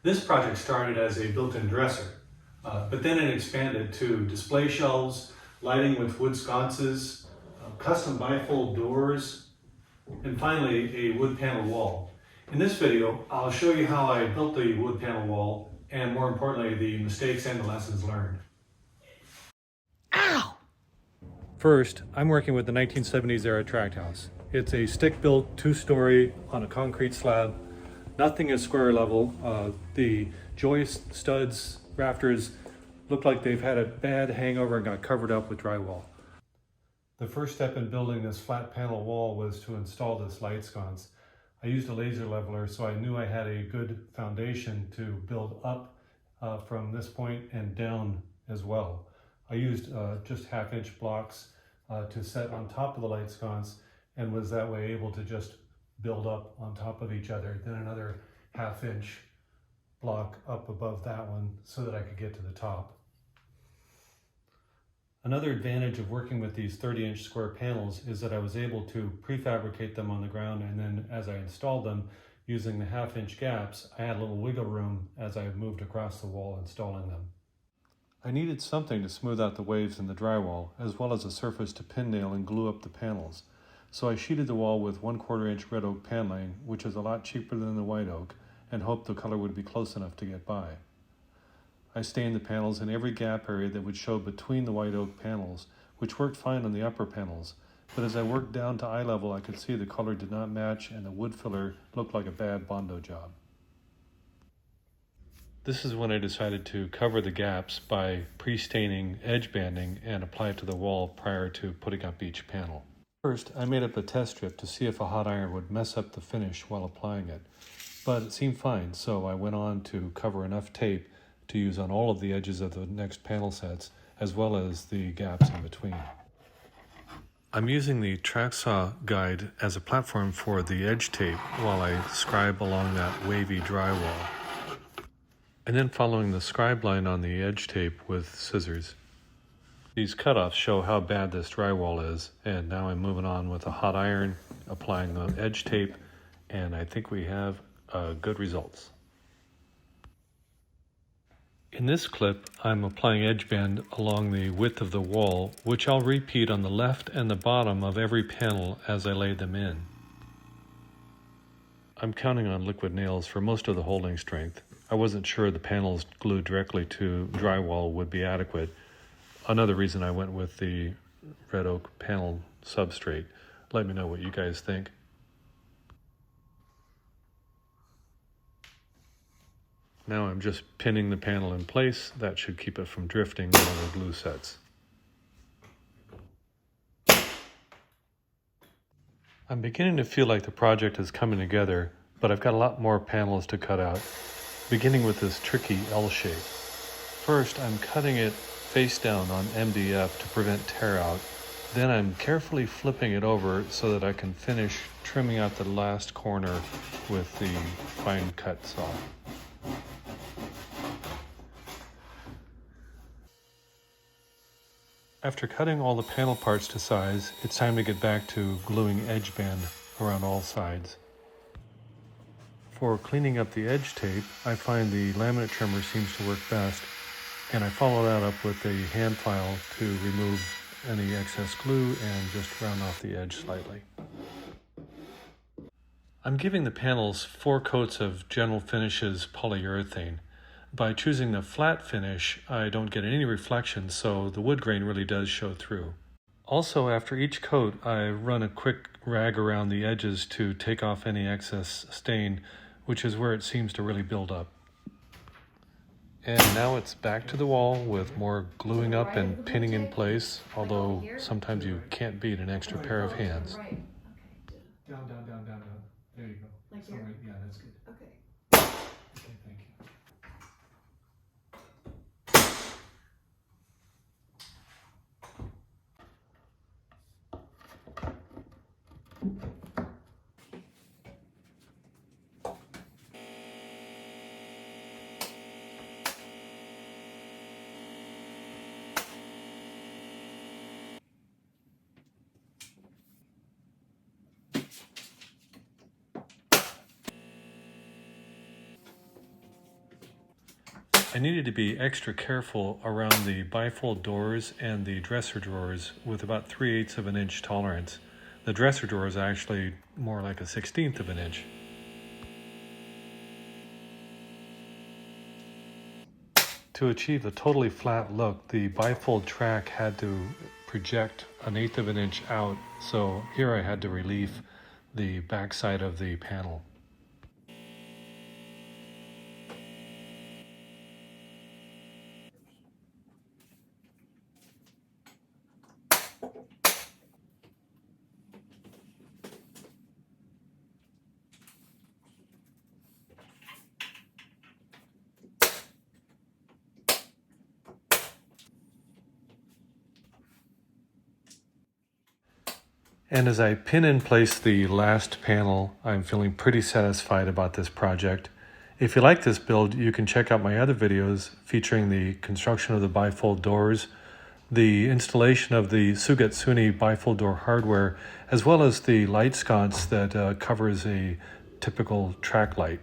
This project started as a built-in dresser, but then it expanded to display shelves, lighting with wood sconces, custom bifold doors, and finally a wood panel wall. In this video, I'll show you how I built the wood panel wall and more importantly, the mistakes and the lessons learned. Ow! First, I'm working with the 1970s era tract house. It's a stick-built two-story on a concrete slab. Nothing is square level. The joist, studs, rafters look like they've had a bad hangover and got covered up with drywall. The first step in building this flat panel wall was to install this light sconce. I used a laser leveler, so I knew I had a good foundation to build up from this point and down as well. I used just half-inch blocks to set on top of the light sconce and was that way able to just build up on top of each other, then another half-inch block up above that one so that I could get to the top. Another advantage of working with these 30-inch square panels is that I was able to prefabricate them on the ground, and then as I installed them using the half-inch gaps, I had a little wiggle room as I moved across the wall installing them. I needed something to smooth out the waves in the drywall, as well as a surface to pin nail and glue up the panels. So I sheeted the wall with 1/4 inch red oak paneling, which is a lot cheaper than the white oak, and hoped the color would be close enough to get by. I stained the panels in every gap area that would show between the white oak panels, which worked fine on the upper panels, but as I worked down to eye level I could see the color did not match and the wood filler looked like a bad Bondo job. This is when I decided to cover the gaps by pre-staining edge banding and apply it to the wall prior to putting up each panel. First, I made up a test strip to see if a hot iron would mess up the finish while applying it, but it seemed fine, so I went on to cover enough tape to use on all of the edges of the next panel sets, as well as the gaps in between. I'm using the track saw guide as a platform for the edge tape while I scribe along that wavy drywall, and then following the scribe line on the edge tape with scissors. These cutoffs show how bad this drywall is, and now I'm moving on with a hot iron, applying the edge tape, and I think we have good results. In this clip, I'm applying edge band along the width of the wall, which I'll repeat on the left and the bottom of every panel as I lay them in. I'm counting on liquid nails for most of the holding strength. I wasn't sure the panels glued directly to drywall would be adequate. Another reason I went with the red oak panel substrate. Let me know what you guys think. Now I'm just pinning the panel in place. That should keep it from drifting while the glue sets. I'm beginning to feel like the project is coming together, but I've got a lot more panels to cut out, beginning with this tricky L shape. First, I'm cutting it face down on MDF to prevent tear out. Then I'm carefully flipping it over so that I can finish trimming out the last corner with the fine cut saw. After cutting all the panel parts to size, it's time to get back to gluing edge band around all sides. For cleaning up the edge tape, I find the laminate trimmer seems to work best, and I follow that up with a hand file to remove any excess glue and just round off the edge slightly. I'm giving the panels 4 coats of General Finishes polyurethane. By choosing the flat finish, I don't get any reflection, so the wood grain really does show through. Also, after each coat, I run a quick rag around the edges to take off any excess stain, which is where it seems to really build up. And now it's back to the wall with more gluing up and pinning in place, although sometimes you can't beat an extra pair of hands. Down, down, down, down, down. There you go. Like here? Right. Yeah, that's good. Okay. Okay, thank you. I needed to be extra careful around the bifold doors and the dresser drawers with about 3/8 of an inch tolerance. The dresser drawer is actually more like a 1/16 of an inch. To achieve a totally flat look, the bifold track had to project 1/8 of an inch out, so here I had to relief the backside of the panel. And as I pin in place the last panel, I'm feeling pretty satisfied about this project. If you like this build, you can check out my other videos featuring the construction of the bifold doors, the installation of the Sugatsuni bifold door hardware, as well as the light sconce that covers a typical track light.